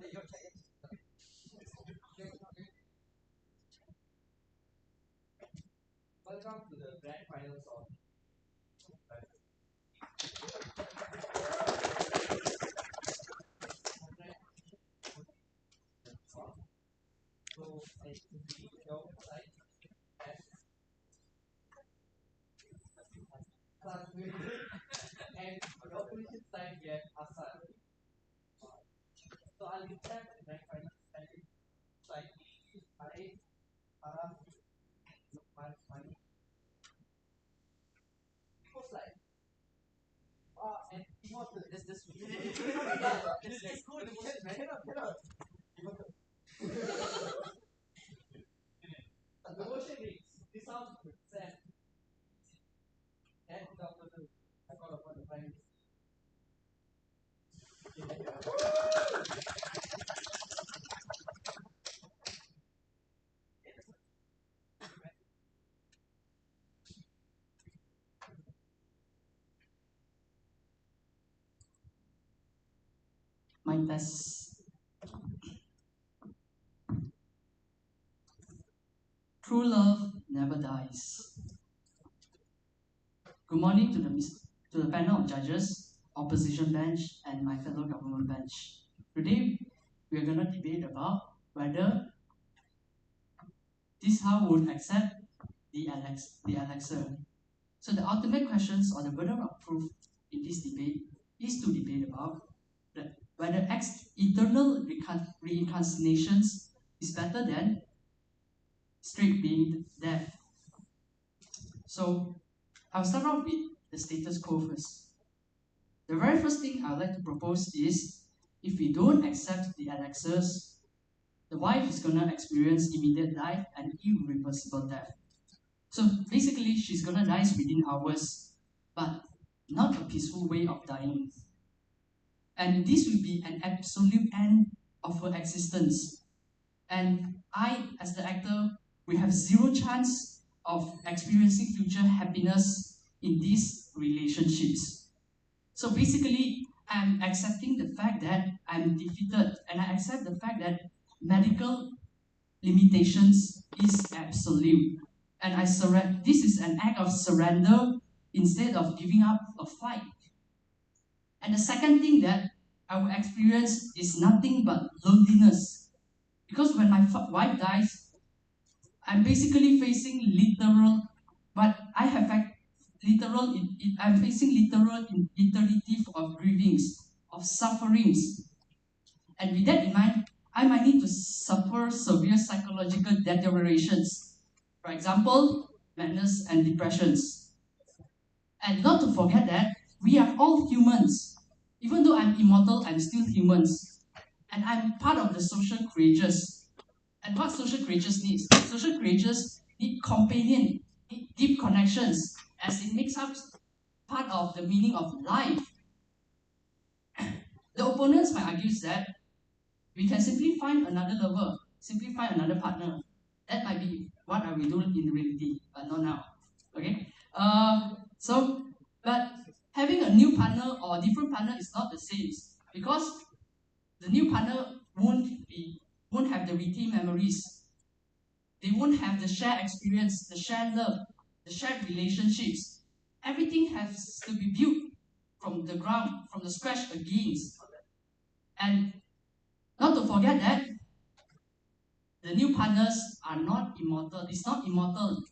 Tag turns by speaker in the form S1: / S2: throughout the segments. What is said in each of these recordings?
S1: Welcome to the grand finals of. So, as we know, like, and the opposition side we have Astar. So I'll recap the grand finals and like Akhir, Tazmanian. It was like, and he was this. Let's go with the motion, man. Cannot. The motion is this sounds sad. And the opposition, I call upon the prime minister.
S2: My test. True love never dies. Good morning to the panel of judges, opposition bench, and my fellow government bench. Today, we are going to debate about whether this House would accept the annexer. So the ultimate questions or the burden of proof in this debate is to debate about whether eternal reincarnations is better than straight being death. So I'll start off with the status quo first. The very first thing I would like to propose is if we don't accept the annexers, the wife is gonna experience immediate death and irreversible death. So basically, she's gonna die within hours, but not a peaceful way of dying. And this will be an absolute end of her existence. And I, as the actor, we have zero chance of experiencing future happiness in these relationships. So basically, I'm accepting the fact that I'm defeated, and I accept the fact that medical limitations is absolute. And I surrender. This is an act of surrender instead of giving up a fight. And the second thing that I will experience is nothing but loneliness. Because when my wife dies, I'm basically facing literal, but I have I'm facing literal eternity of grievings, of sufferings. And with that in mind, I might need to suffer severe psychological deteriorations. For example, madness and depressions. And not to forget that we are all humans. Even though I'm immortal, I'm still humans. And I'm part of the social creatures. And what social creatures need? Social creatures need companion, need deep connections, as it makes up part of the meaning of life. The opponents might argue that we can simply find another lover, simply find another partner. That might be what I will do in reality, but not now. Okay? But having a new partner or a different partner is not the same, because the new partner won't have the retained memories. They won't have the shared experience, the shared love, the shared relationships. Everything has to be built from the ground, from the scratch again. And not to forget that the new partners are not immortal. It's not immortal.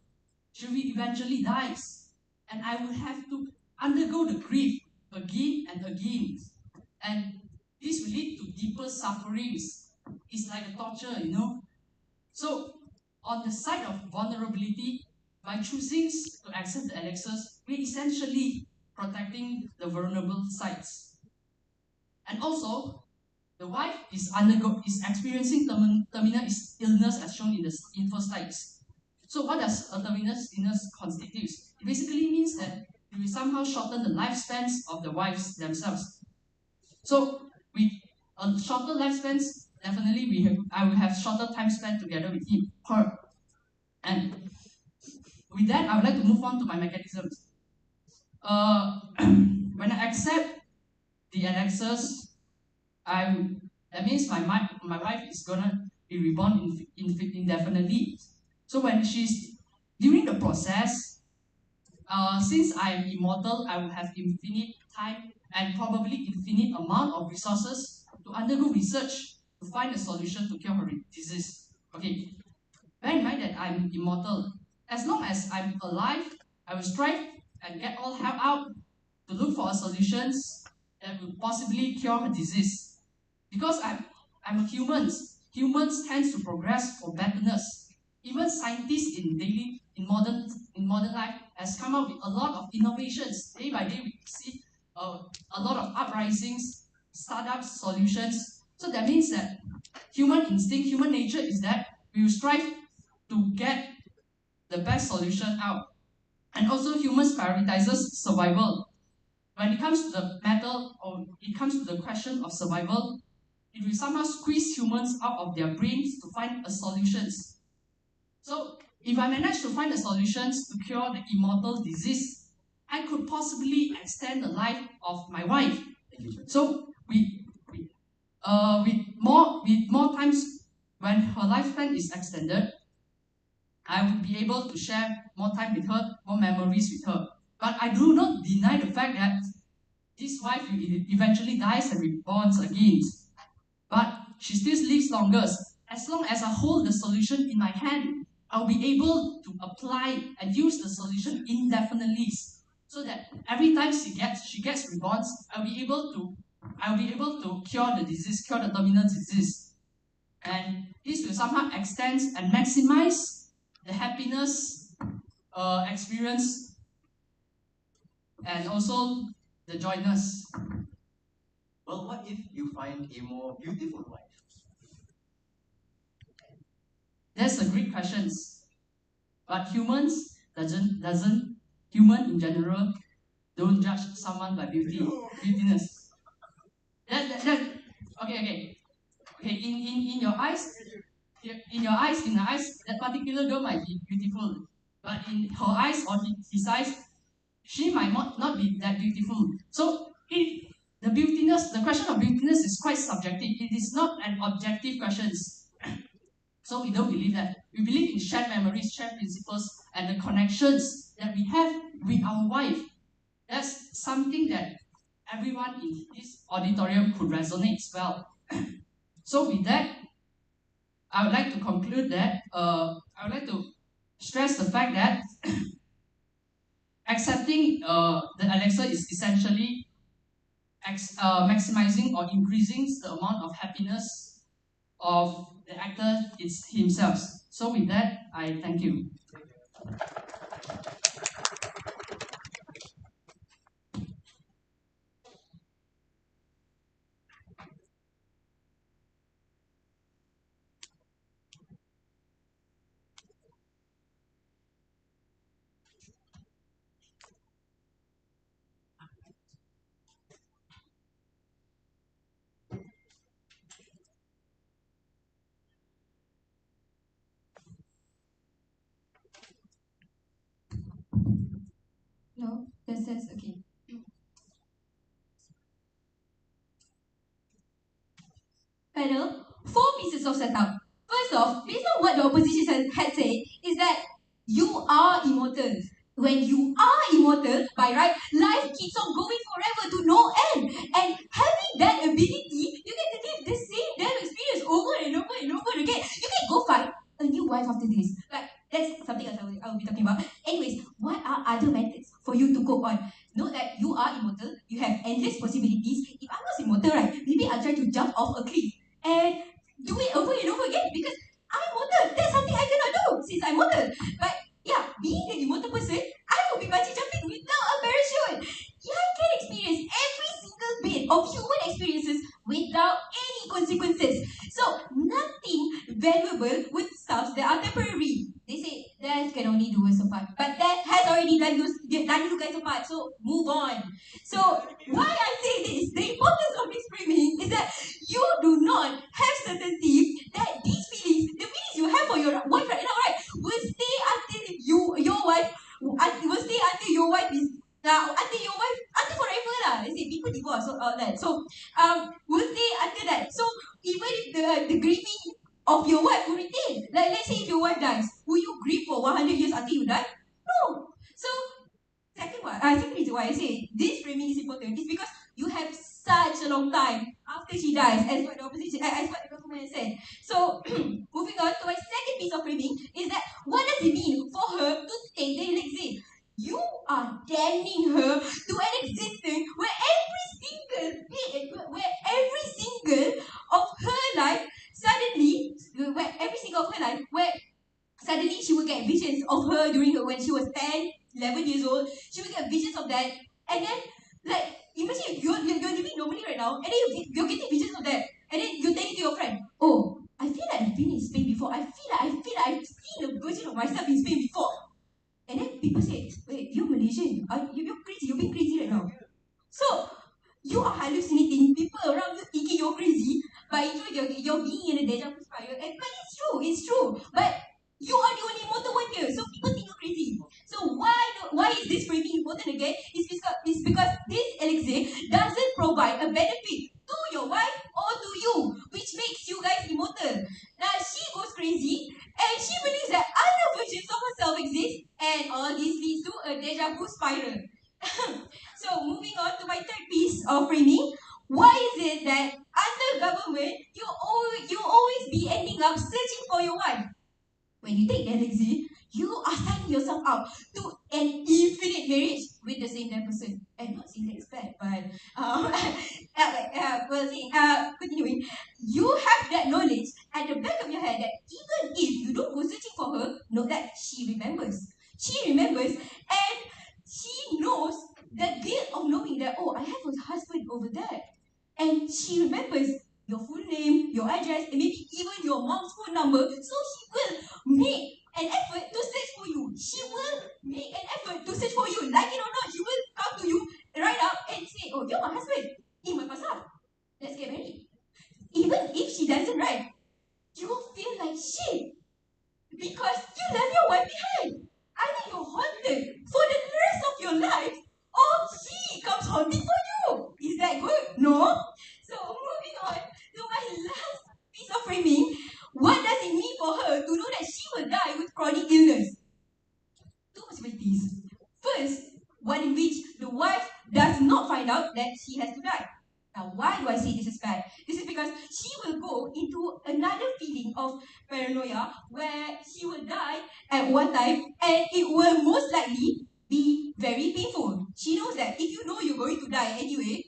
S2: She will eventually dies. And I will have to undergo the grief again and again. And this will lead to deeper sufferings. It's like a torture, you know. So, on the side of vulnerability, by choosing to accept the annexes, we're essentially protecting the vulnerable sides. And also, the wife is experiencing terminal illness as shown in the info slides. So what does a terminal illness constitute? It basically means that it will somehow shorten the lifespans of the wives themselves. So with a shorter lifespans, definitely I will have shorter time spent together with her. And with that, I would like to move on to my mechanisms. When I accept the annexes, That means my wife is gonna be reborn indefinitely. So when she's during the process, since I am immortal, I will have infinite time and probably infinite amount of resources to undergo research to find a solution to cure her disease. Okay, bear in mind that I'm immortal. As long as I'm alive, I will strive and get all help out to look for solutions that will possibly cure her disease. Because I'm a human. Humans tend to progress for betterness. Even scientists in modern life has come up with a lot of innovations. Day by day, we see a lot of uprisings, startups, solutions. So that means that human instinct, human nature is that we will strive to get the best solution out. And also humans prioritizes survival. When it comes to the matter or it comes to the question of survival, it will somehow squeeze humans out of their brains to find a solutions. So if I manage to find the solutions to cure the immortal disease, I could possibly extend the life of my wife. So with more times when her lifespan is extended, I would be able to share more time with her, more memories with her. But I do not deny the fact that this wife eventually dies and reborns again. But she still lives longer. As long as I hold the solution in my hand, I'll be able to apply and use the solution indefinitely. So that every time she gets reborn, I'll be able to cure the disease, cure the terminal disease. And this will somehow extend and maximize the happiness experience and also the joyness.
S3: Well, what if you find a more beautiful wife?
S2: That's a great question. But humans human in general don't judge someone by beautiness. Okay. In your eyes, that particular girl might be beautiful, but in her eyes or his eyes, she might not be that beautiful. So the question of beautiness is quite subjective. It is not an objective question. So we don't believe that. We believe in shared memories, shared principles, and the connections that we have with our wife. That's something that everyone in this auditorium could resonate well. So with that, I would like to conclude that I would like to stress the fact that accepting the Alexa is essentially maximizing or increasing the amount of happiness of the actor himself. So with that, I thank you.
S4: No, that's okay. Panel, 4 pieces of setup. First off, based on what the opposition had said, is that you are immortal. When you are immortal, by right, life keeps on going forever to no end. And having that ability, you get to live the same damn experience over and over and over again. You can go find a new wife after this. But that's something else I will be talking about. Anyways, what are other methods for you to cope on? Know that you are immortal, you have endless possibilities. If I was immortal, right, maybe I'll try to jump off a cliff and do it over and over again because I'm mortal. That's something I cannot do since I'm mortal. But yeah, being an immortal person, I will be bungee jumping without a parachute. Yeah, I can experience every single bit of human experiences without any consequences. So nothing valuable with stuff that are temporary. They say death can only do us apart, but death has already done you guys apart. So move on. So why I say this, the importance of this framing is that you do not have certainty that these feelings, the feelings you have for your wife right now, right, will stay until your wife is until forever lah. They say people divorce so that. So will stay until that. So even if the grieving of your wife will retain. Like let's say if your wife dies, will you grieve for 100 years until you die? No. So second reason why I say this framing is important is because you have such a long time after she dies, as what the opposition, as what the government has said. So moving on to my second piece of framing is that what does it mean for her to take the exit? You are damning her to an existence where every single of her life where suddenly she will get visions of her during her when she was 10, 11 years old. She will get visions of that, and then like imagine you're living normally right now, and then you're getting visions of that, and then you're telling to your friend, oh, I feel like I've been in Spain before. I feel like I've seen a version of myself in Spain before. And then people say, wait, you're Malaysian. You're crazy. You're being crazy right now. So you are hallucinating. People around you thinking you're crazy, but you're being in a deja vu spiral. But it's true. But you are the only immortal one here, so people think you're crazy. So why is this framing important again? It's because this elixir doesn't provide a benefit to your wife or to you, which makes you guys immortal. Now she goes crazy and she believes that other versions of herself exist, and all this leads to a deja vu spiral. So moving on to my third piece of framing, why is it that under government you always be ending up searching for your wife? When you take the elixir, you are signing yourself up to an infinite marriage with the same person. And not saying that's bad, but continuing, you have that knowledge at the back of your head that even if you don't go searching for her, know that she remembers. She remembers, and she knows the guilt of knowing that, oh, I have a husband over there. And she remembers your full name, your address, and maybe even your mom's phone number. So she will make an effort to search for you. She will make an effort to search for you. Like it or not, she will come to you right up and say, oh, you're my husband. In my pasar. Let's get married. Even if she doesn't, right? You will feel like shit. Because you left your wife behind. Either you're haunted for the rest of your life, or she comes haunting for you. Is that good? No. So moving on to my last piece of framing. What does it mean for her to know that she will die with chronic illness? Two possibilities. First, one in which the wife does not find out that she has to die. Now, why do I say this is bad? This is because she will go into another feeling of paranoia where she will die at one time, and it will most likely be very painful. She knows that if you know you're going to die anyway,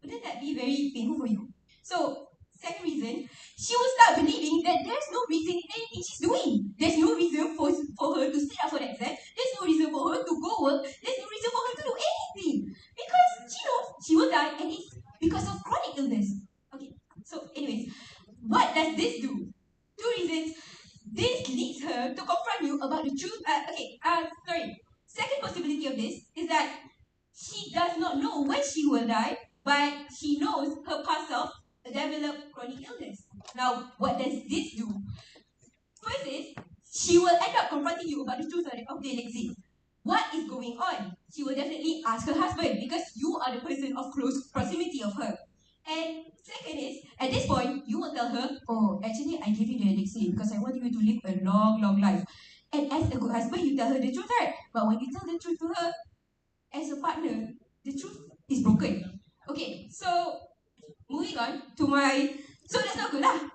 S4: wouldn't that be very painful for you? So, second reason, she will start believing that there's no reason in anything she's doing. There's no reason for her to sit up for the exam. There's no reason for her to go work. There's no reason for her to do anything. Because she knows she will die, and it's because of chronic illness. Okay, so anyways, what does this do? Two reasons. This leads her to confront you about the truth. Second possibility of this is that she does not know when she will die, but she knows her past self developed chronic illness. Now, what does this do? First is, she will end up confronting you about the truth of the elixir. What is going on? She will definitely ask her husband because you are the person of close proximity of her. And second is, at this point, you will tell her, oh, actually, I gave you the elixir because I want you to live a long, long life. And as a good husband, you tell her the truth, right? But when you tell the truth to her, as a partner, the truth is broken. Okay, so moving on to my... So that's not good lah.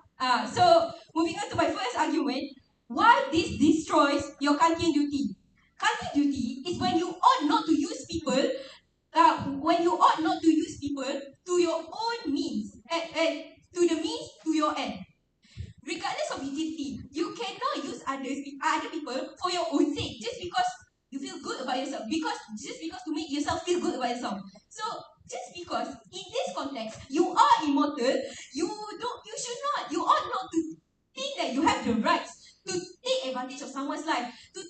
S4: So moving on to my first argument, why this destroys your Kantian duty. Kantian duty is when you ought not to use people to your own means, and to the means to your end. Regardless of utility, you cannot use other people for your own sake, just because you feel good about yourself, just because to make yourself feel good about yourself. So just because in this context you are immortal, you ought not to think that you have the rights to take advantage of someone's life, to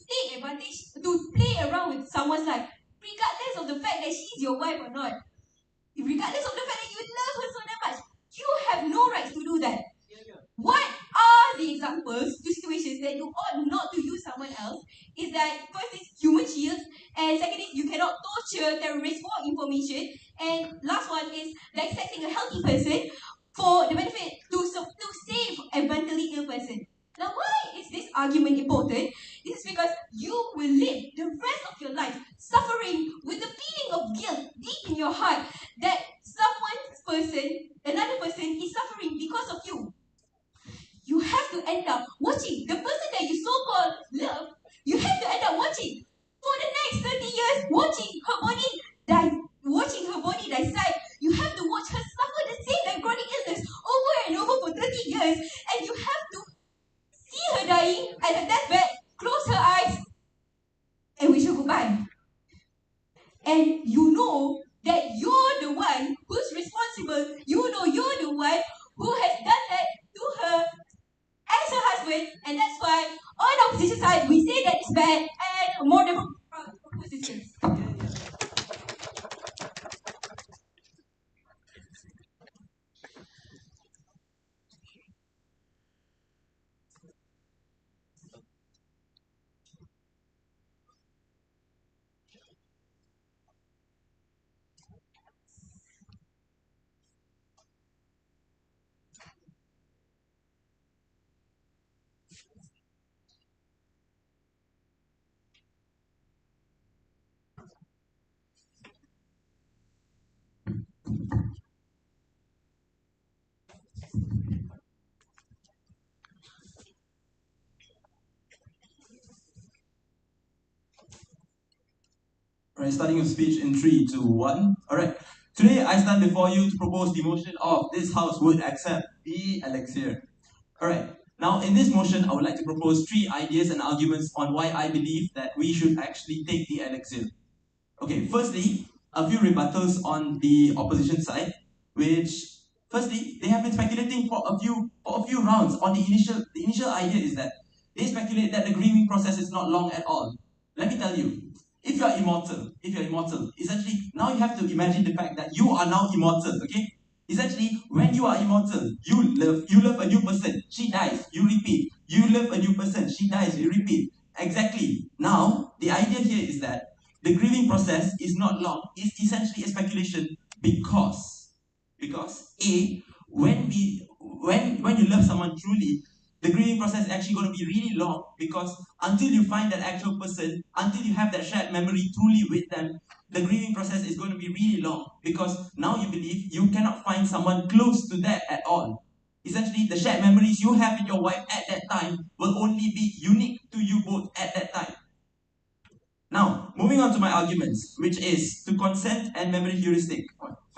S4: play around with someone's life, regardless of the fact that she's your wife or not, regardless of the fact that you love her so damn much. You have no rights to do that. What are the examples to situations that you ought not to use someone else? Is that first is human shields, and second is you cannot torture terrorists for information, and last one is dissecting a healthy person for the benefit to save a mentally ill person. Now, why is this argument important? This is because you will live the rest of your life suffering with the feeling of guilt deep in your heart that another person is suffering because of you. You have to end up watching the person that you so-called love. You have to end up watching for the next 30 years, watching her body dissect. You have to watch her suffer the same chronic illness over and over for 30 years, and you have to see her dying at her deathbed, close her eyes, and wish her goodbye. And you know that you're the one who's responsible. You know you're the one who has done that to her as her husband, and that's why on opposition side we say that it's bad and more than resistance.
S5: Alright, starting your speech in 3, 2, 1. Alright. Today I stand before you to propose the motion of this House would accept the elixir. Alright. Now in this motion I would like to propose 3 ideas and arguments on why I believe that we should actually take the elixir. Okay, firstly, a few rebuttals on the opposition side, which firstly, they have been speculating for a few rounds on the initial idea is that they speculate that the grieving process is not long at all. Let me tell you, if you are immortal, essentially now you have to imagine the fact that you are now immortal, okay? Essentially, when you are immortal, you love a new person, she dies, you repeat. You love a new person, she dies, you repeat. Exactly. Now, the idea here is that the grieving process is not long. It's essentially a speculation because A, when you love someone truly, the grieving process is actually going to be really long because until you find that actual person, until you have that shared memory truly with them, the grieving process is going to be really long because now you believe you cannot find someone close to that at all. Essentially, the shared memories you have with your wife at that time will only be unique to you both at that time. Now, moving on to my arguments, which is to consent and memory heuristic.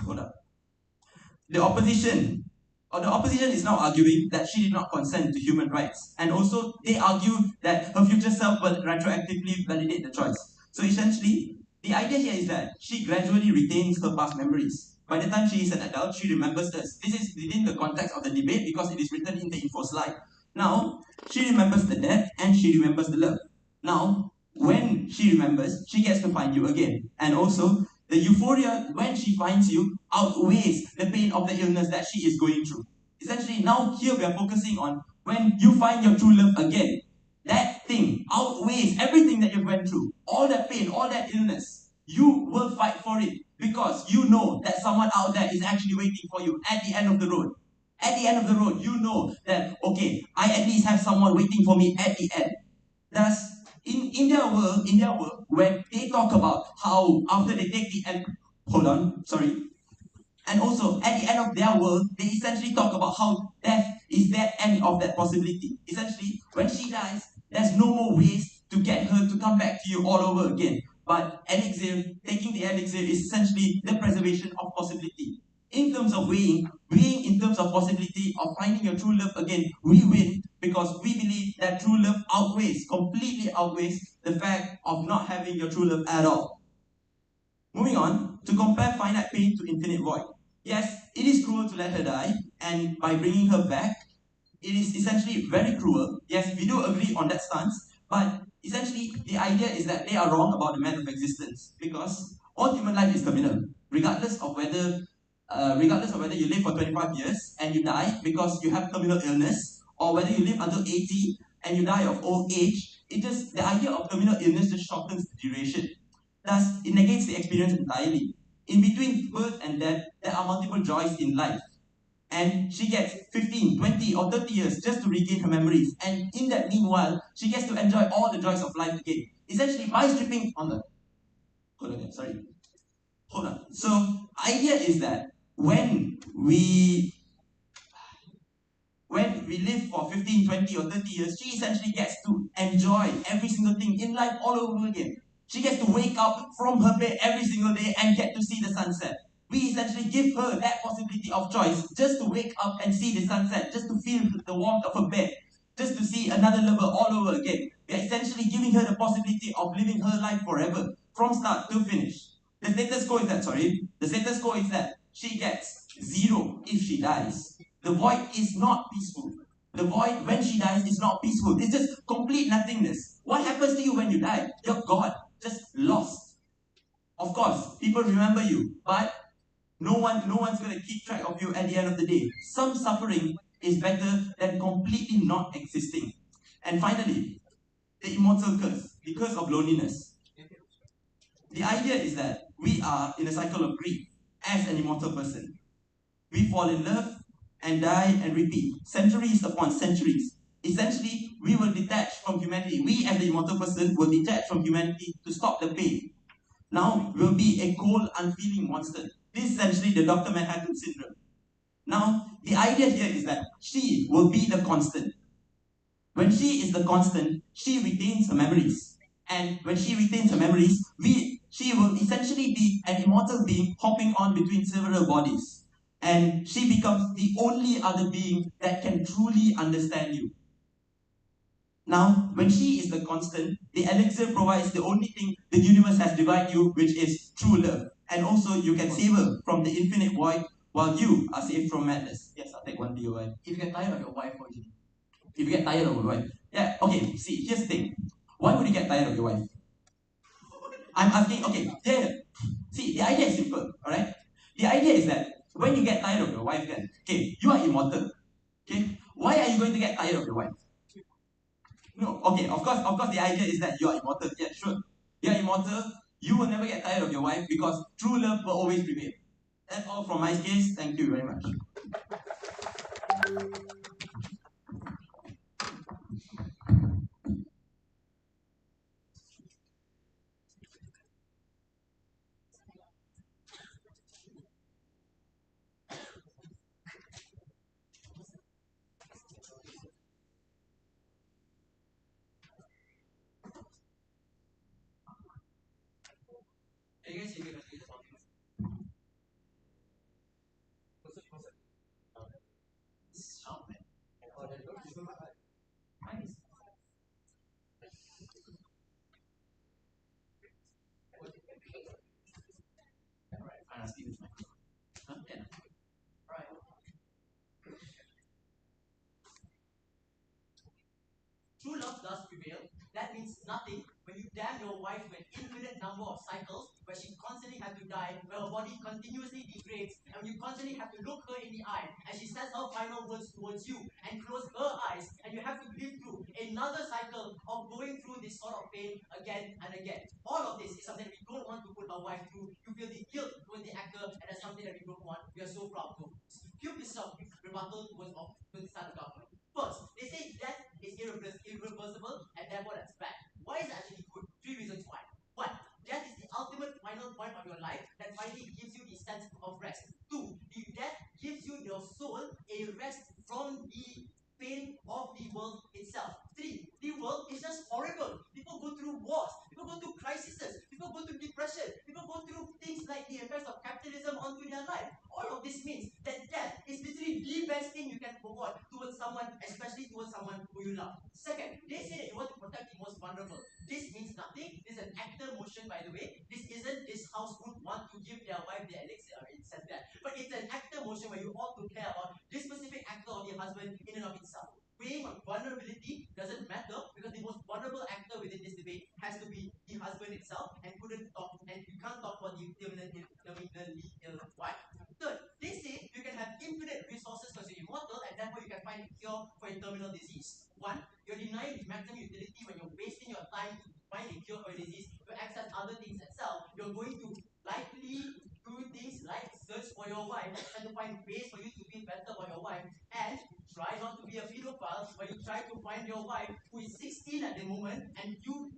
S5: Hold up. The opposition is now arguing that she did not consent to human rights. And also, they argue that her future self will retroactively validate the choice. So essentially, the idea here is that she gradually retains her past memories. By the time she is an adult, she remembers us. This is within the context of the debate because it is written in the info slide. Now, she remembers the death and she remembers the love. Now, when she remembers, she gets to find you again. And also, the euphoria when she finds you outweighs the pain of the illness that she is going through. Essentially, now here we are focusing on when you find your true love again. That thing outweighs everything that you've went through. All that pain, all that illness. You will fight for it because you know that someone out there is actually waiting for you at the end of the road. At the end of the road, you know that, okay, I at least have someone waiting for me at the end. Thus, in their world, when they talk about how after they take the end, and also at the end of their world, they essentially talk about how death is that end of that possibility. Essentially, when she dies, there's no more ways to get her to come back to you all over again. But taking the elixir is essentially the preservation of possibility. In terms of weighing in terms of possibility of finding your true love again, we win because we believe that true love completely outweighs the fact of not having your true love at all. Moving on, to compare finite pain to infinite void. Yes, it is cruel to let her die, and by bringing her back, it is essentially very cruel. Yes, we do agree on that stance, but essentially the idea is that they are wrong about the math of existence because all human life is terminal, regardless of whether you live for 25 years and you die because you have terminal illness, or whether you live until 80 and you die of old age. The idea of terminal illness just shortens the duration. Thus, it negates the experience entirely. In between birth and death, there are multiple joys in life. and she gets 15, 20, or 30 years just to regain her memories. And in that meanwhile, she gets to enjoy all the joys of life again. Essentially, by stripping on the... Hold on. So, idea is that when we live for 15, 20, or 30 years, she essentially gets to enjoy every single thing in life all over again. She gets to wake up from her bed every single day and get to see the sunset. We essentially give her that possibility of choice just to wake up and see the sunset, just to feel the warmth of her bed, just to see another lover all over again. We are essentially giving her the possibility of living her life forever, from start to finish. The status quo is that she gets 0 if she dies. The void is not peaceful. The void, when she dies, is not peaceful. It's just complete nothingness. What happens to you when you die? You're gone, just lost. Of course, people remember you, but no one's going to keep track of you at the end of the day. Some suffering is better than completely not existing. And finally, the immortal curse, the curse of loneliness. The idea is that we are in a cycle of grief as an immortal person. We fall in love and die and repeat, centuries upon centuries. Essentially, we will detach from humanity. We as the immortal person will detach from humanity to stop the pain. Now, we'll be a cold, unfeeling monster. This is essentially the Dr. Manhattan syndrome. Now, the idea here is that she will be the constant. When she is the constant, she retains her memories. And when she retains her memories, she will essentially be an immortal being hopping on between several bodies. And she becomes the only other being that can truly understand you. Now, when she is the constant, the elixir provides the only thing the universe has denied you, which is true love. And also, you can save her from the infinite void while you are saved from madness. Yes, I'll take one to your wife.
S2: If you get tired of your wife, what do you do?
S5: If you get tired of your wife. Yeah, okay, see, here's the thing. Why would you get tired of your wife? I'm asking, okay, yeah. See, the idea is simple, alright? The idea is that when you get tired of your wife, then, okay, you are immortal. Okay? Why are you going to get tired of your wife? No, okay, of course, the idea is that you are immortal. Yeah, sure. You are immortal, you will never get tired of your wife because true love will always prevail. That's all from my case. Thank you very much.
S1: True love does prevail. That means nothing when you damn your wife to an infinite number of cycles where she constantly has to die, where her body continuously degrades, and when you constantly have to look her in the eye and she says her final words towards you and close her eyes, and you have to live through another cycle of going through this sort of pain again and again. All of this is something we don't want to put our wife through. You feel the guilt towards the actor, and that's something that we don't want. We are so proud to. Few pieces of rebuttal towards the start of government. First, they say death is irreversible and therefore that's bad. Why is that actually good? 3 reasons why. One, death is the ultimate final point of your life that finally gives you the sense of rest. 2, the death gives you your soul a rest from the pain of the world itself. 3, the world is just horrible. People go through wars, people go through crises, people go through depression, people go through things like the effects of capitalism onto their life. All of this means that death is literally the best thing you can provide towards someone, especially towards someone who you love. Second, they say that you want to protect the most vulnerable. This means nothing. This is an actor motion, by the way. This isn't this house would want to give their wife their elixir. It says that. But it's an actor motion where you ought to care about this specific actor or their husband in and of itself. Weighing on vulnerability doesn't matter because the most vulnerable actor within this debate has to be the husband itself and you can't talk about the terminally ill wife. Third, they say you can have infinite resources because you're immortal and therefore you can find a cure for a terminal disease. One, you're denying the maximum utility when you're wasting your time to find a cure for a disease to access other things itself. You're going to likely do things like search for your wife and try to find ways for you to feel better about find your wife who is 16 at the moment and you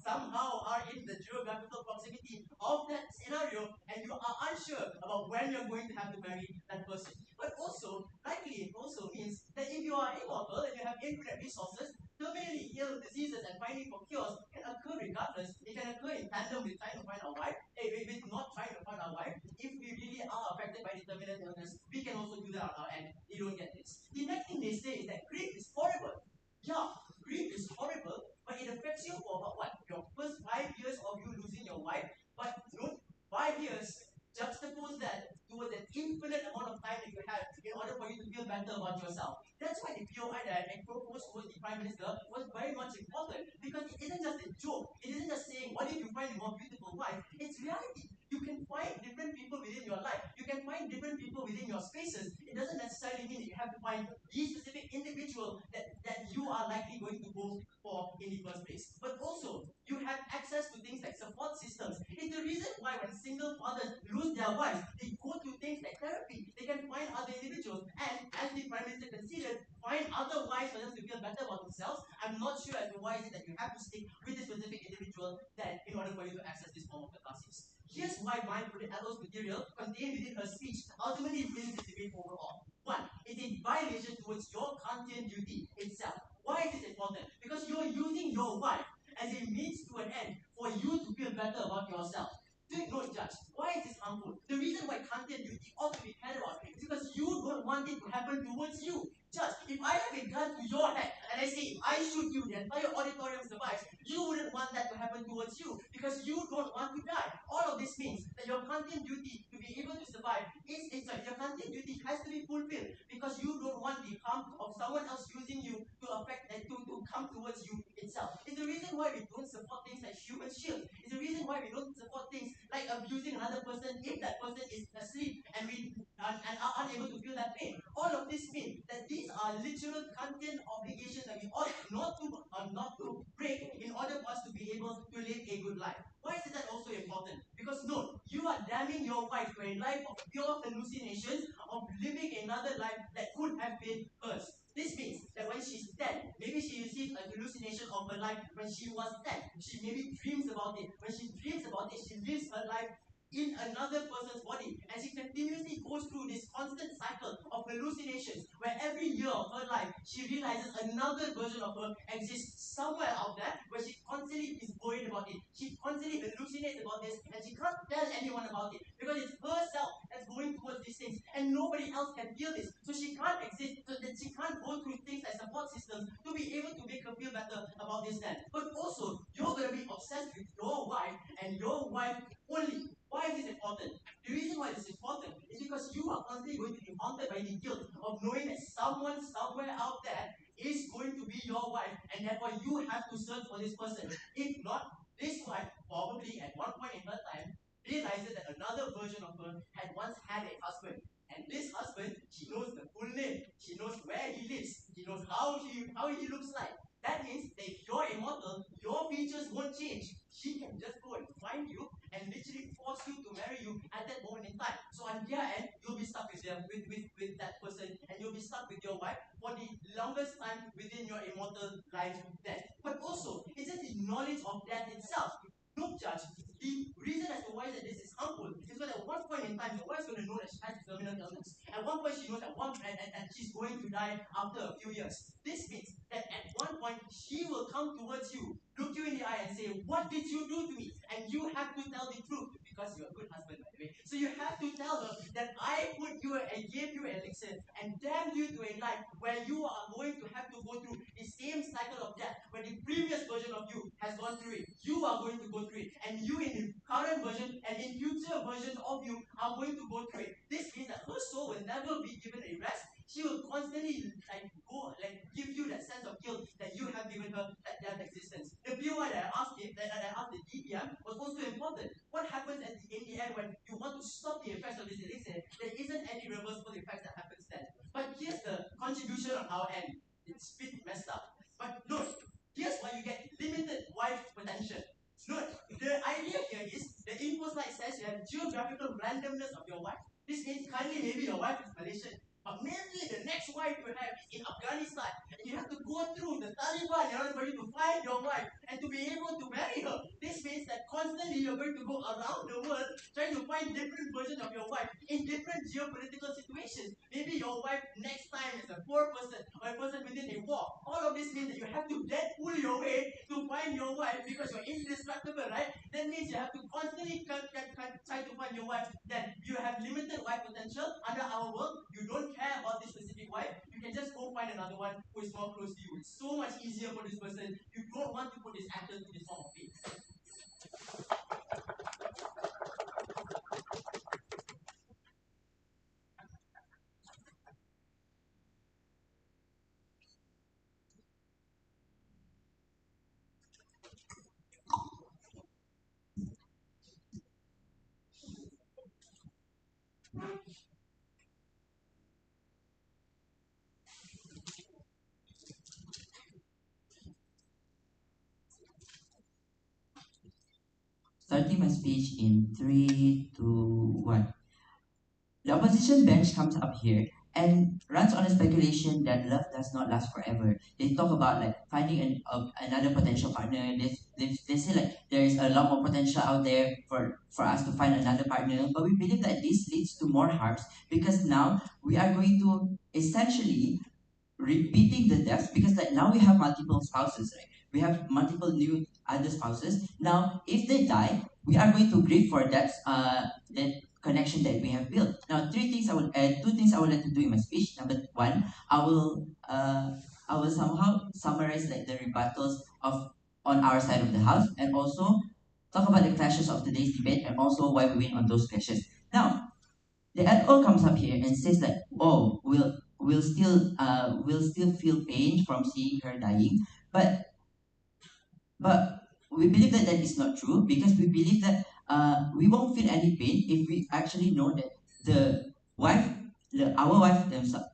S1: somehow are in the geographical proximity of that scenario and you are unsure about when you're going to have to marry that person. But also, likely it also means that if you are immortal and you have infinite resources, terminally ill diseases and finding for cures can occur regardless. It can occur in tandem with trying to find our wife, with not trying to find our wife. If we really are affected by the terminal illness, we can also do that on our end. You don't get this. The next thing they say is that grief is horrible. Yeah, grief is horrible, but it affects you for about what? Your first 5 years of you losing your wife. But you know, 5 years, juxtapose that towards an infinite amount of time that you have in order for you to feel better about yourself. That's why the POI that I proposed towards the Prime Minister was very much important because it isn't just a joke. It isn't just saying, what if you find a more beautiful wife? It's reality. You can find different people within your life. You can find different people within your spaces. It doesn't necessarily mean that you have to find the specific individual that you are likely going to go for in the first place. But also, you have access to things like support systems. It's the reason why when single fathers lose their wives, they go to things like therapy. They can find other individuals. And as the Prime Minister considered, find other wives for them to feel better about themselves. I'm not sure as to why is it that you have to stick with this specific individual that in order for you to access this form of catharsis. Here's why my adult material contained within her speech ultimately wins this debate overall. One, it's a violation towards your Kantian duty itself. Why is this important? Because you're using your wife as a means to an end for you to feel better about yourself. Take note, Judge. Why is this harmful? The reason why Kantian duty ought to be cared about is because you don't want it to happen towards you. Judge, if I have a gun to your head and I say, if I shoot you, the entire auditorium survives, you wouldn't want that to happen towards you because you don't want to die. All of this means that your Kantian duty to be able to survive your Kantian duty has to be fulfilled because you don't want the harm of someone else using you to affect and to come towards you itself. It's the reason why we don't support things like human shield. It's the reason why we don't support things like abusing another person if that person is asleep and we and are unable to feel that pain. All of this means that these are literal Kantian obligations that we ought not to break in order for us to be able to live a good life. Why is that also important? Because note, you are damning your wife to a life of pure hallucinations of living another life that could have been hers. This means that when she's 10, maybe she receives a hallucination of her life when she was 10. She maybe dreams about it. When she dreams about it, she lives her life in another person's body. And she continuously goes through this constant cycle of hallucinations where every year of her life, she realizes another version of her exists somewhere out there where she constantly is worried about it. She constantly hallucinates about this and she can't tell anyone about it because it's herself that's going towards these things and nobody else can feel this. So she can't exist, so that she can't go through things like support systems to be able to make her feel better about this then. But also, you're going to be obsessed with your wife and your wife only. Why is this important? The reason why this is important is because you are constantly going to be haunted by the guilt of knowing that someone somewhere out there is going to be your wife and therefore you have to search for this person. If not, this wife probably at one point in her time realizes that another version of her had once had a husband. And this husband, she knows the full name, she knows where he lives, she knows how he looks like. That means that if you're immortal, your features won't change. She can just go and find you and literally force you to marry you at that moment in time. So on their end, you'll be stuck with them, with that person, and you'll be stuck with your wife for the longest time within your immortal life then. But also, it's just the knowledge of death itself. Don't judge. The reason as to why that this is harmful is because at one point in time, your wife's going to know that she has terminal illness. At one point, she knows that and she's going to die after a few years. This means that at one point, she will come towards you, look you in the eye, and say, "What did you do to me?" And you have to tell the truth because you're a good husband, by the way. So you have to tell her that I put you and gave you elixir and damned you to a life where you are going to have to go through the same cycle of death where the previous version of you has gone through it. You are going to go through it, and you in the current version and in future versions of you are going to go through it. This means that her soul will never be given a rest. She will constantly give you that sense of guilt that you have given her that death existence. The POI that I asked the DPM was also important. What happens in the end when you want to stop the effects of this elixir? There isn't any reversible effects that happens then. But here's the contribution on our end. It's a bit messed up. But look, here's why you get limited wife potential. Note, the idea here is the info slide says you have geographical randomness of your wife. This means currently maybe your wife is Malaysian, But maybe the next wife you have is in Afghanistan, and you have to go through the Taliban in order for you to find your wife and to be able to marry her. This means that constantly you're going to go around the world trying to find different versions of your wife in different geopolitical situations. Maybe your wife next time is a poor person or a person within a war. All of this means that you have to Deadpool your way to find your wife because you're indestructible, right? That means you have to constantly try to find your wife. Then you have limited wife potential under our world. You don't care about this specific wife. You can just go find another one who is more close to you. It's so much easier for this person. You don't want to put this actor through this form of pain.
S6: Starting my speech in 3, 2, 1. The opposition bench comes up here and runs on a speculation that love does not last forever. They talk about like finding another potential partner. They say like there is a lot more potential out there for us to find another partner. But we believe that this leads to more harms because now we are going to essentially repeating the deaths because like now we have multiple spouses, right? We have multiple new other spouses. Now, if they die, we are going to grieve for that connection that we have built. Now, two things I would like to do in my speech. Number one, I will somehow summarize like the rebuttals of on our side of the house, and also talk about the clashes of today's debate, and also why we win on those clashes. Now, the NO comes up here and says that, oh, we'll still feel pain from seeing her dying, but but we believe that that is not true because we believe that we won't feel any pain if we actually know that the wife, our wife themselves,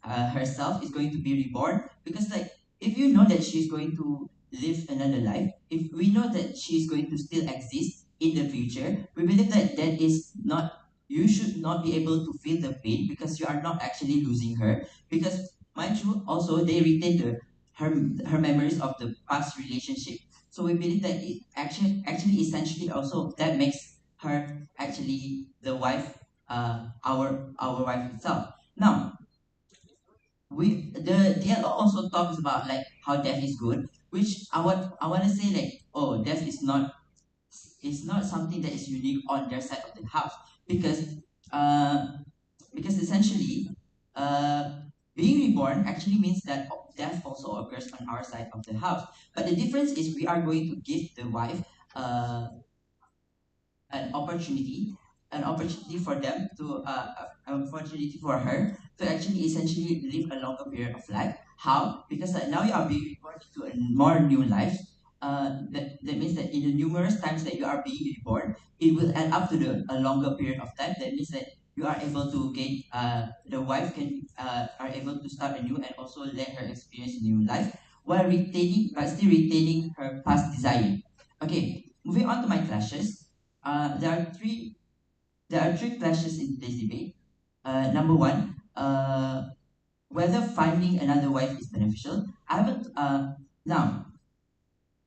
S6: herself is going to be reborn. Because like if you know that she's going to live another life, if we know that she's going to still exist in the future, we believe that that is not. You should not be able to feel the pain because you are not actually losing her. Because mind you, also they retain her her memories of the past relationship, so we believe that it actually essentially also that makes her actually the wife, our wife itself. Now the DLO also talks about like how death is good, which I want to say like, oh, death is not something that is unique on their side of the house because uh because essentially uh being reborn actually means that death also occurs on our side of the house. But the difference is we are going to give the wife uh, an opportunity, an opportunity for them to an opportunity for her to actually essentially live a longer period of life. How? Because now you are being reborn to a more new life. That means that in the numerous times that you are being reborn, it will add up to a longer period of time. That means that you are able to gain, the wife can are able to start anew and also let her experience a new life while retaining, but still retaining her past desire. Okay, moving on to my clashes. There are three clashes in today's debate. Number one, whether finding another wife is beneficial. I haven't now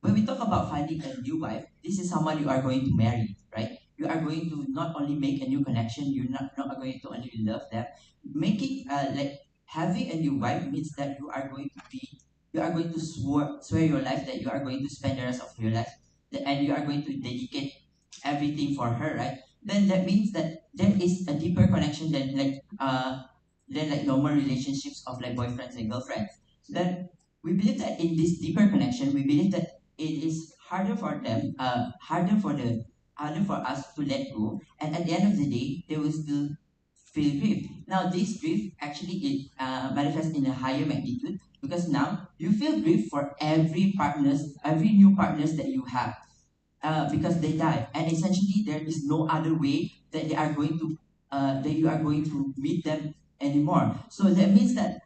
S6: when we talk about finding a new wife, this is someone you are going to marry, right? You are going to not only make a new connection, you're not going to only love them. Making like having a new wife means that you are going to swear your life that you are going to spend the rest of your life, and you are going to dedicate everything for her, right? Then that means that there is a deeper connection than like normal relationships of like boyfriends and girlfriends. Then we believe that in this deeper connection, we believe that it is harder for them, harder for us to let go, and at the end of the day, they will still feel grief. Now, this grief actually it manifests in a higher magnitude because now you feel grief for every new partners that you have, because they die, and essentially there is no other way that that you are going to meet them anymore. So that means that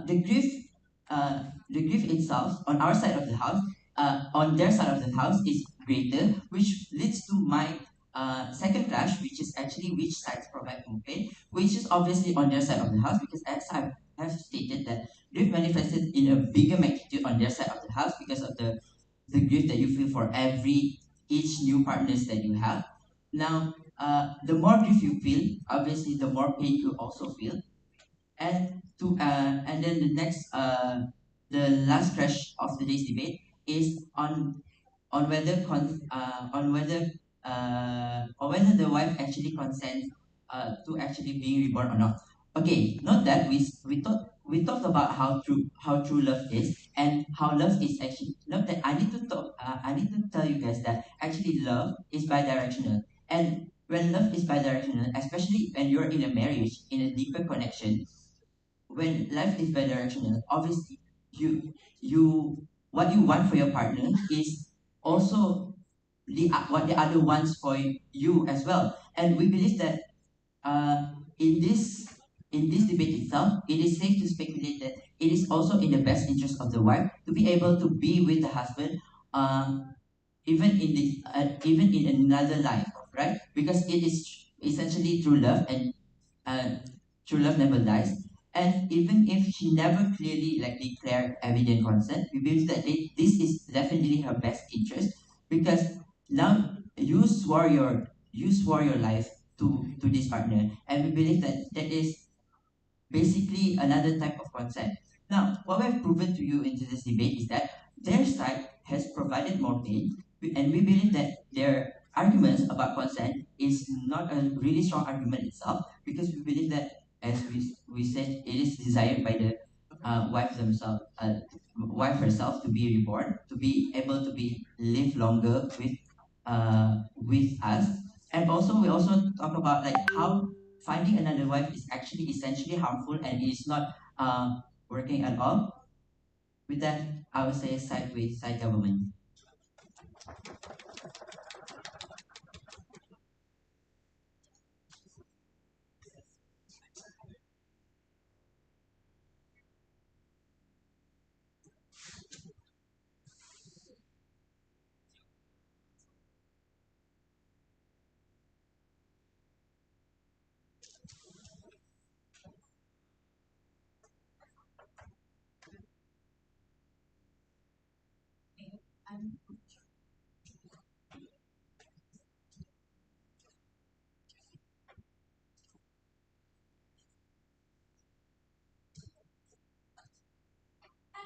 S6: the grief itself on our side of the house, on their side of the house is greater, which leads to my second clash, which is actually which sides provide more pain, which is obviously on their side of the house, because as I have stated that grief manifested in a bigger magnitude on their side of the house because of the grief that you feel for every each new partners that you have. Now, the more grief you feel, obviously, the more pain you also feel. And then the last crash of today's debate is on whether on whether the wife actually consents to actually being reborn or not. Okay, not that we talked about how true love is and how love is actually not that I need to tell you guys that actually love is bidirectional. And when love is bidirectional, especially when you're in a marriage in a deeper connection, when life is bidirectional, obviously you what you want for your partner is also what the other wants for you as well. And we believe that uh, in this in this debate itself, it is safe to speculate that it is also in the best interest of the wife to be able to be with the husband, uh, even in another life, right? Because it is essentially true love, and uh, true love never dies. And even if she never clearly like declared evident consent, we believe that this is definitely her best interest, because now you swore your life to this partner, and we believe that that is basically another type of consent. Now, what we've proven to you in this debate is that their side has provided more pain, and we believe that their arguments about consent is not a really strong argument itself, because we believe that, as we said, it is desired by the wife herself to be reborn, to be able to be live longer with us. And also, we also talk about like how finding another wife is actually essentially harmful and is not working at all. With that, I would say side with side government.
S4: I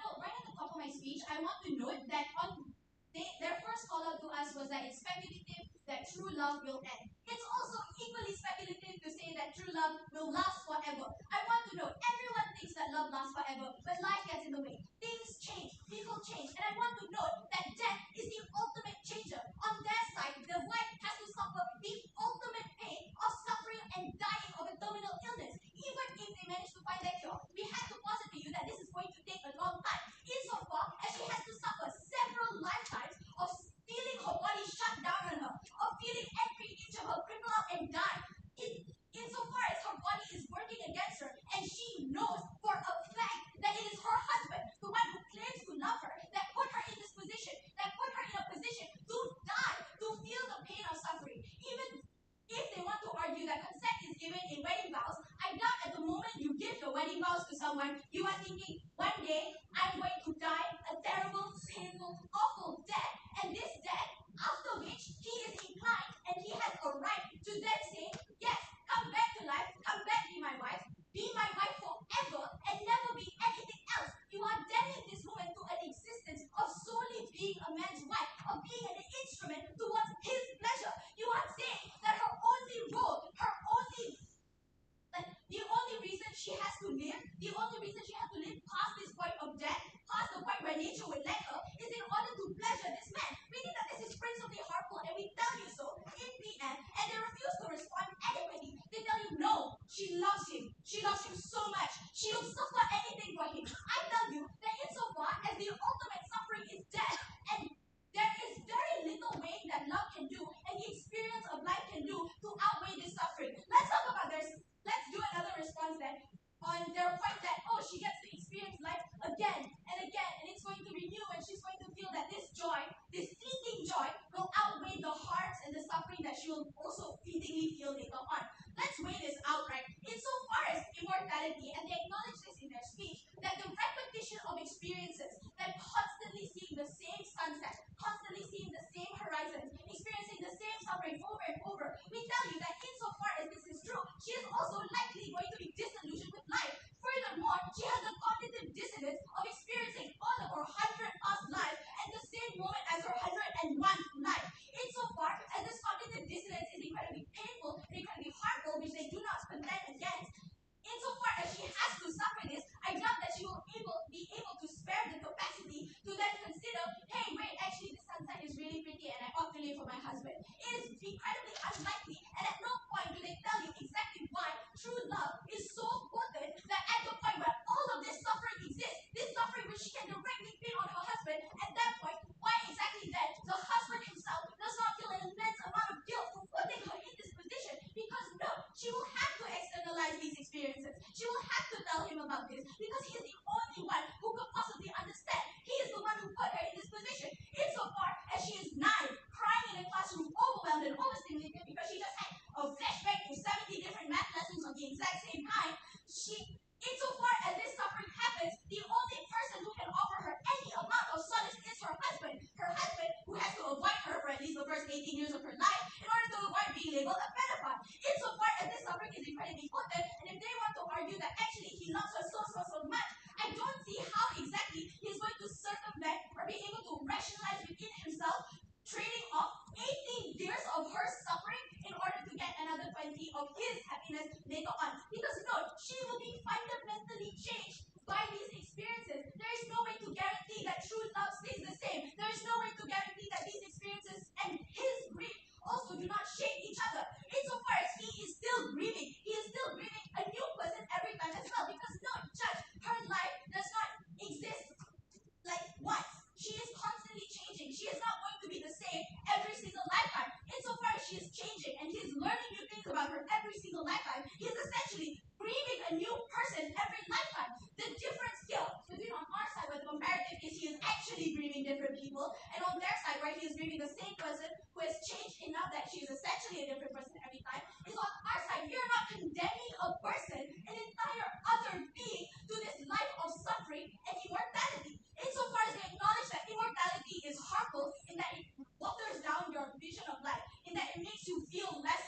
S4: know, right at the top of my speech, I want to note that their first call out to us was that it's speculative that true love will end. It's also equally speculative to say that true love will last forever. I want to know, everyone thinks that love lasts forever, but life gets in the way. Things change, people change, and I want to note that death is the ultimate changer. On their side, the wife has to suffer the ultimate pain of suffering and dying of a terminal illness. Even if they manage to find that cure, we have to posit to you that this is going to take a long time. Insofar as she has to suffer several lifetimes of feeling her body shut down on her, of feeling every inch of her cripple up and die. Insofar as her body is working against her, and she knows for a fact that it is her husband, the one who claims to love her, that put her in this position, that put her in a position to die, to feel the pain of suffering. Even if they want to argue that consent is given in wedding vows, I doubt at the moment you give your wedding vows to someone, you are thinking, one day I'm going to die a terrible, painful, awful death. And this death, after which he is inclined and he has a right to then say, yes, come back to life, come back, be my wife forever, and never be anything else. You are damning this woman to an existence of solely being a man's wife, of being an instrument towards his pleasure. You are saying that her only role, her only the only reason she has to live, the only reason she has to live past this point of amazingly feel later on. Let's weigh this out, right? Insofar as immortality, and they acknowledge this in their speech, that the repetition of experiences, that constantly seeing the same sunset, constantly seeing the same horizons, experiencing the same suffering over and over, we tell you that insofar as this is true, she is also likely going to be disillusioned with life. Furthermore, she has the cognitive dissonance of experiencing all of her 100 past lives at the same moment as her 101st life. Insofar as this cognitive dissonance is incredibly painful and incredibly harmful, which they do not contend against, insofar as she has to suffer this, I doubt that she will be able to spare the capacity to then consider, hey, wait, actually the sunset is really pretty and I ought to live for my husband. It is incredibly unlikely, and at no point do they tell you exactly why true love is so potent that at the point where all of this suffering exists, this suffering which she can directly pin on her husband, at that point, why exactly then the husband himself does not feel an immense amount of guilt for putting her in this position? Because no, she will have to externalize these experiences. She will have to tell him about this because he is the only one who could possibly understand. He is the one who put her in this position. Insofar as she is 9, crying in a classroom, overwhelmed and overstimulated because she just had a flashback to 70 different math lessons on the exact same time, insofar as this suffering happens, the only person who can offer her any amount of solace is her husband. Her husband, who has to avoid her for at least the first 18 years of her life in order to avoid being labeled a pedophile. Insofar as this suffering is incredibly potent, and if they want to argue that actually he loves her so much, I don't see how exactly he's going to circumvent or be able to rationalize within himself trading off 18 years of her suffering in order to get another 20 of his happiness later on. Because no, she will be fundamentally changed by these experiences. There is no way to guarantee that true love stays the same. There is no way to guarantee that these experiences and his grief also do not shape each other. Insofar as he is still grieving, he is still grieving a new person every time as well. Because no, judge, her life does not exist like once. She is constantly changing. She is not going to be the same every single lifetime. Insofar as she is changing and he is learning new things about her every single lifetime, he is essentially grieving a new person every lifetime. The difference here between on our side where the comparative is he is actually grieving different people, and on their side where he is grieving the same person who has changed enough that she is essentially a different person every time, is on our side we are not condemning a person, an entire other being, to this life of suffering and immortality. Insofar as they acknowledge that immortality is harmful in that it waters down your vision of life, in that it makes you feel less,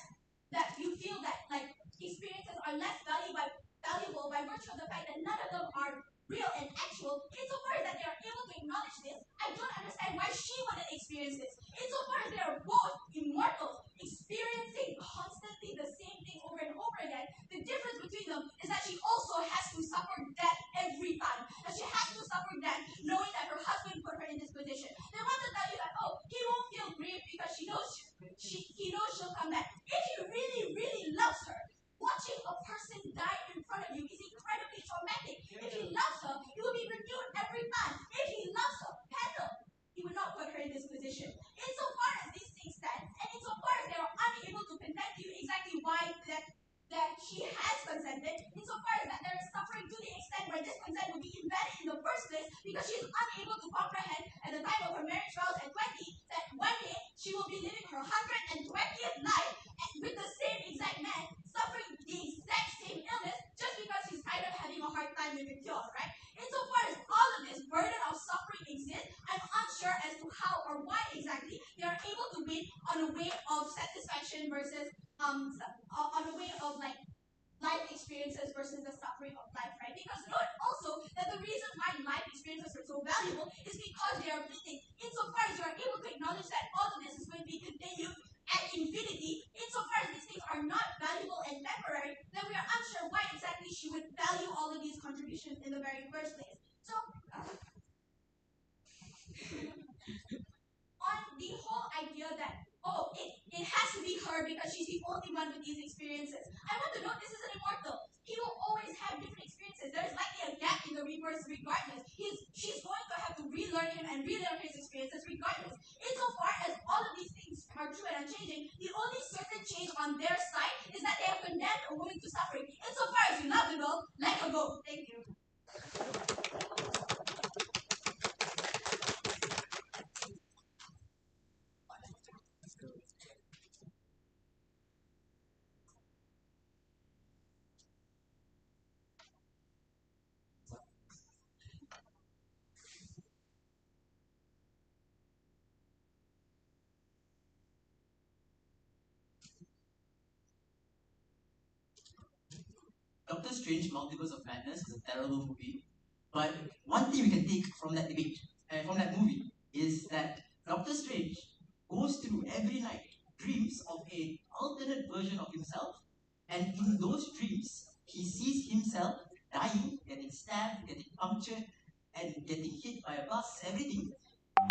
S4: that you feel that like experiences are less valuable by virtue of the fact that none of them are real and actual. Insofar as that they are able to acknowledge this, I don't understand why she wouldn't experience this. Insofar as they are both immortals, experiencing constantly the same thing over and over again, the difference between them is that she also has to suffer death every time. And she has to suffer death knowing that her husband put her in this position. They want to tell you that, oh, he won't feel grief because he knows she'll come back. If he really, really loves her, watching a person die in front of you is incredibly traumatic. If he loves her, he will be renewed every time. If he loves her, Panda, he would not put her in this position. Insofar as these things stand, and insofar as they are unable to connect you exactly why that she has consented, insofar as that there is suffering to the extent where this consent would be invalid in the first place because she is unable to comprehend at the time of her marriage vows at 20 that one day she will be living her 120th life with the same exact man, suffering the exact same illness just because he's kind of having a hard time with the cure, right? Insofar as all of this burden of suffering exists, I'm unsure as to how or why exactly they are able to win on a way of satisfaction versus on a way of like life experiences versus the suffering of life, right? Because note also that the reason why life experiences are so valuable is because they are fleeting. Insofar as you are able to acknowledge that all of this is going to be continued at infinity, insofar as these things are not valuable and temporary, then we are unsure why exactly she would value all of these contributions in the very first place. So, on the whole idea that, oh, it has to be her because she's the only one with these experiences, I want to note this is an immortal. He will always have different experiences. There is likely a gap in the rebirth regardless. She's going to have to relearn him and relearn his experiences regardless. Insofar as all of these things are true and unchanging, the only certain change on their side is that they have condemned a woman to suffering. Insofar as you love the girl, let her go. Thank you.
S1: Strange Multiverse of Madness is a terrible movie, but one thing we can take from that debate, from that movie, is that Doctor Strange goes through every night dreams of an alternate version of himself, and in those dreams, he sees himself dying, getting stabbed, getting punctured, and getting hit by a bus, everything.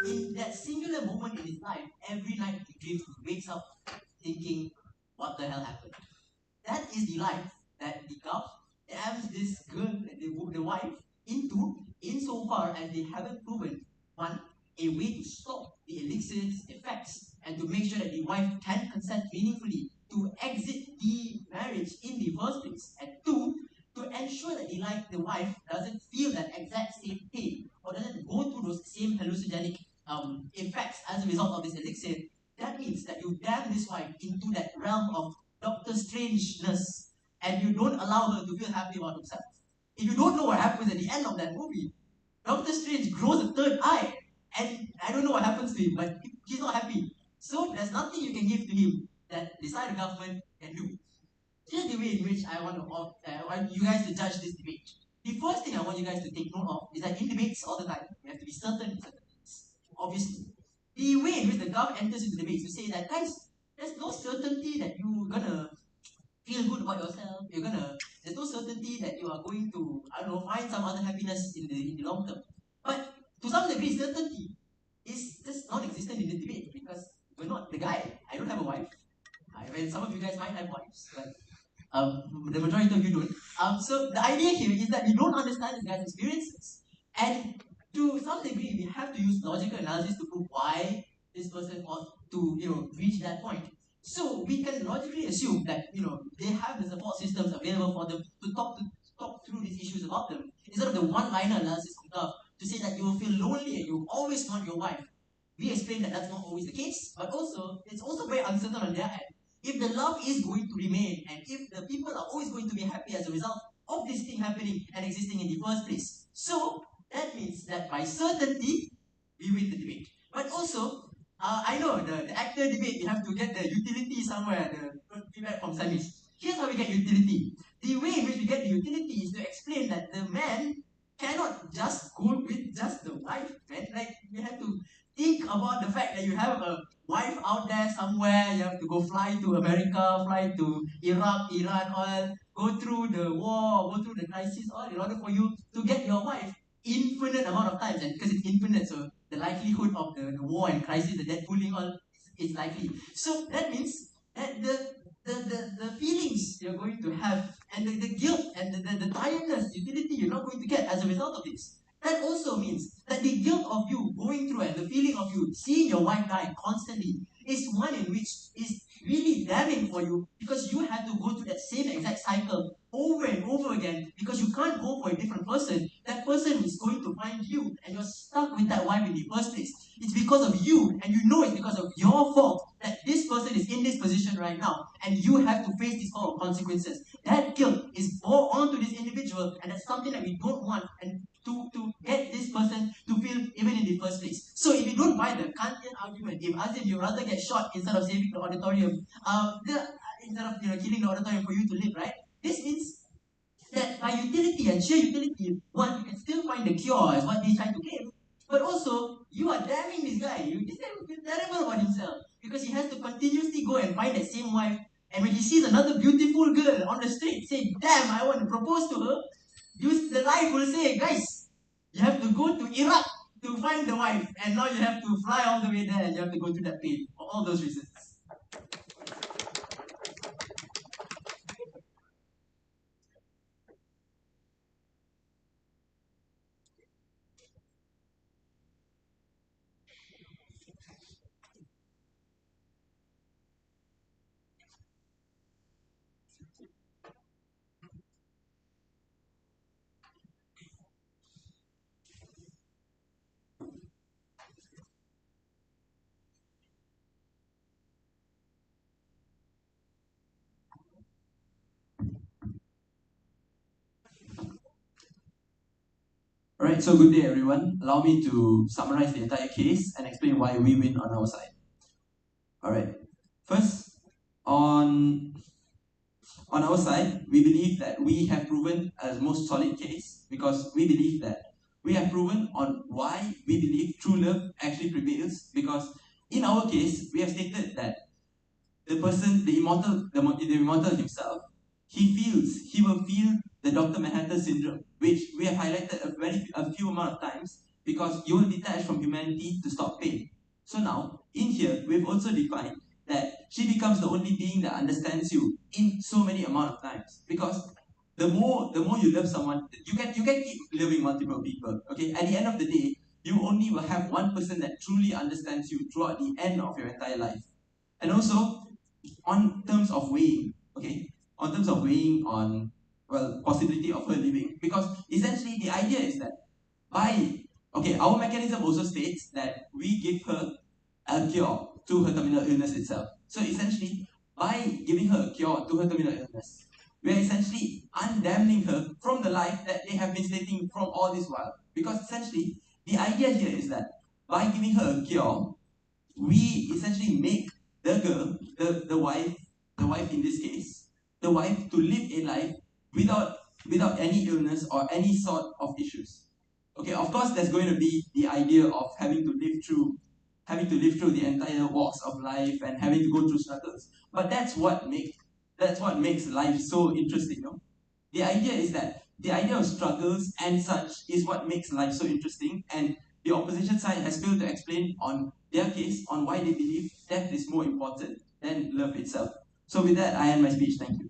S1: In that singular moment in his life, every night he dreams, he wakes up thinking, what the hell happened? That is the life that the Gulf damns this girl, the wife, into, insofar as they haven't proven, one, a way to stop the elixir's effects and to make sure that the wife can consent meaningfully to exit the marriage in the first place, and two, to ensure that the wife doesn't feel that exact same pain or doesn't go through those same hallucinogenic effects as a result of this elixir. That means that you damn this wife into that realm of Doctor Strangeness, and you don't allow her to feel happy about herself. If you don't know what happens at the end of that movie, Doctor Strange grows a third eye, and I don't know what happens to him, but he's not happy. So there's nothing you can give to him that the side of government can do. Here's the way in which I want you guys to judge this debate. The first thing I want you guys to take note of is that in debates all the time, you have to be certain in certain things. Obviously. The way in which the government enters into debates to say that, guys, there's no certainty that you're gonna feel good about yourself. There's no certainty that you are going to, I don't know, find some other happiness in the long term. But to some degree, certainty is just non-existent in the debate because we're not the guy. I don't have a wife. Some of you guys might have wives, but the majority of you don't. So the idea here is that we don't understand this guy's experiences, and to some degree, we have to use logical analysis to prove why this person ought to, reach that point. So we can logically assume that, they have the support systems available for them to talk through these issues about them, instead of the one-liner analysis of love to say that you will feel lonely and you always want your wife. We explain that that's not always the case, but also it's also very uncertain on their end. If the love is going to remain, and if the people are always going to be happy as a result of this thing happening and existing in the first place. So that means that by certainty, we win the debate. But also, I know the actor debate, you have to get the utility somewhere, the feedback from semis. Here's how we get utility. The way in which we get the utility is to explain that the man cannot just go with just the wife, man. Like, you have to think about the fact that you have a wife out there somewhere, you have to go fly to America, fly to Iraq, Iran, all, go through the war, go through the crisis, all in order for you to get your wife infinite amount of times, and because it's infinite, so the likelihood of the war and crisis, the death pooling, all is likely. So that means that the feelings you're going to have, and the guilt and the tiredness, utility you're not going to get as a result of this. That also means that the guilt of you going through and the feeling of you seeing your wife die constantly is one in which is really damning for you, because you have to go through that same exact cycle over and over again, because you can't go for a different person. That person is going to find you, and you're stuck with that wife in the first place. It's because of you, and you know it's because of your fault that this person is in this position right now, and you have to face these sort of consequences. That guilt is brought onto this individual, and that's something that we don't want, and to get this person to feel even in the first place. So if you don't buy the Kantian argument, if as if you rather get shot instead of saving the auditorium, instead of killing the auditorium for you to live, right? This means that by utility and sheer utility, one, you can still find the cure, is what he's trying to claim. But also, you are damning this guy. This guy will feel terrible about himself because he has to continuously go and find that same wife. And when he sees another beautiful girl on the street, say, "Damn, I want to propose to her," the life will say, "Guys, you have to go to Iraq to find the wife, and now you have to fly all the way there, and you have to go through that pain for all those reasons."
S5: Alright, so good day everyone. Allow me to summarize the entire case and explain why we win on our side. Alright, first, on On our side, we believe that we have proven a most solid case because we believe that we have proven on why we believe true love actually prevails. Because in our case, we have stated that the person, the immortal himself, he will feel the Dr. Manhattan syndrome, which we have highlighted a few amount of times because you will detach from humanity to stop pain. So now, in here, we've also defined that she becomes the only being that understands you in so many amount of times. Because the more you love someone, you can keep loving multiple people. Okay, at the end of the day, you only will have one person that truly understands you throughout the end of your entire life. And also, on terms of weighing, okay, on terms of weighing on, well, possibility of her living, because essentially the idea is that by, okay, our mechanism also states that we give her a cure to her terminal illness itself. So essentially, by giving her a cure to her terminal illness, we are essentially undamning her from the life that they have been stating from all this while. Because essentially, the idea here is that by giving her a cure, we essentially make the girl, the wife in this case, the wife to live a life without any illness or any sort of issues. Okay, of course, there's going to be the idea of having to live through the entire walks of life and having to go through struggles. But that's what makes life so interesting, no? The idea is that the idea of struggles and such is what makes life so interesting, and the opposition side has failed to explain on their case on why they believe death is more important than love itself. So with that, I end my speech. Thank you.